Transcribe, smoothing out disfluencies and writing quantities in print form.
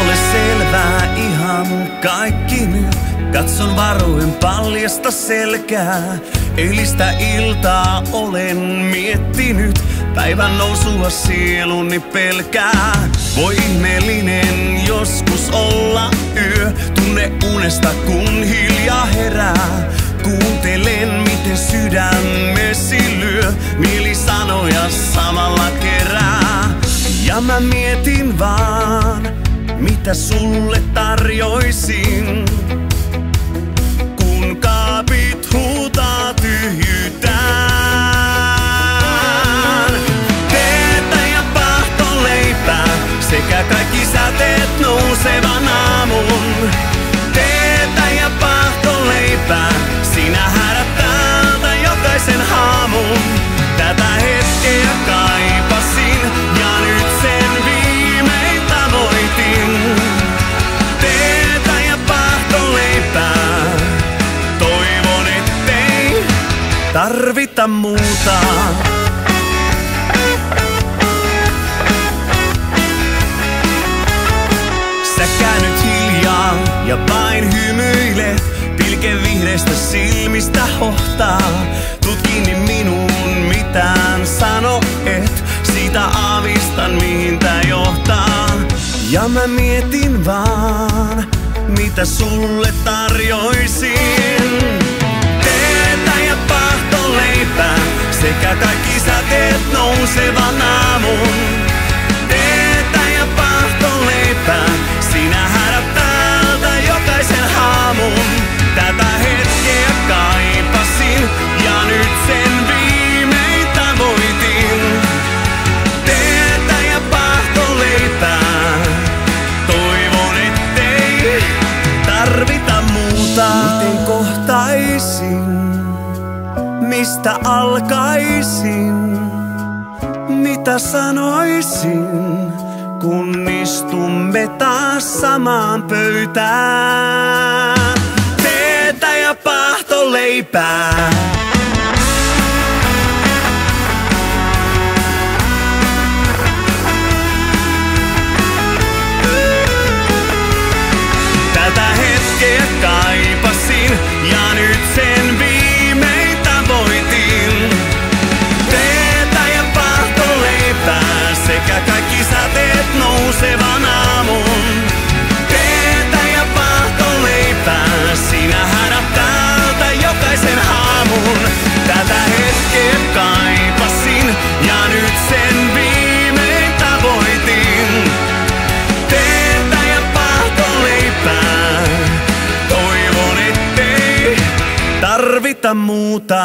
ole selvää ihan kaikki nyt. Katson varoen paljasta selkää. Eilistä iltaa olen miettinyt. Päivän nousua sieluni pelkää. Voi ihmeellinen joskus olla yö. Tunne unesta kun hiljaa herää. Kuuntelen miten sydämesi lyö. Mieli sanoja samalla kerää. Ja mä mietin vaan mitä sulle tarjoisin. Kun kaapit huutaa tyhjytään. Teetä ja pahtoleipää sekä kaikki säteet nousevan aamun. Teetä ja pahtoleipää, sinä häärät täältä jokaisen haamun. Tätä hetkeä kaipasin ja nyt sen viimein tavoitin. Teetä ja pahtoleipää, toivon ettei tarvita muuta. Sä käännyt hiljaa ja vain hymyilet. Pilkevihreistä silmistä hohtaa. Tuut kiinni minuun, mitään sano et. Siitä aavistan mihin tää johtaa. Ja mä mietin vaan mitä sulle tarjoisin. Teetä ja pahtoleipää sekä kaikki säteet nousevan aamun. Teetä ja pahtoleipää, sinä häärät täältä jokaisen haamun. Tätä hetkeä kaipasin ja nyt sen viimein tavoitin. Teetä ja pahtoleipää, toivon ettei tarvita muuta. Miten kohtaisin, mistä alkaisin, mitä sanoisin, kun istumme taas samaan pöytään. Teetä ja pahtoleipää. Tätä hetkeä kaipasin ja nyt sen viimein tavoitin. Teetä ja pahtoleipää sekä kaikki säteet nousevan aamun. Teetä ja pahtoleipää, sinä häärät täältä jokaisen haamun. Tätä hetkeä kaipasin ja nyt sen viimein tavoitin. Teetä ja pahtoleipää, toivon ettei tarvita muuta.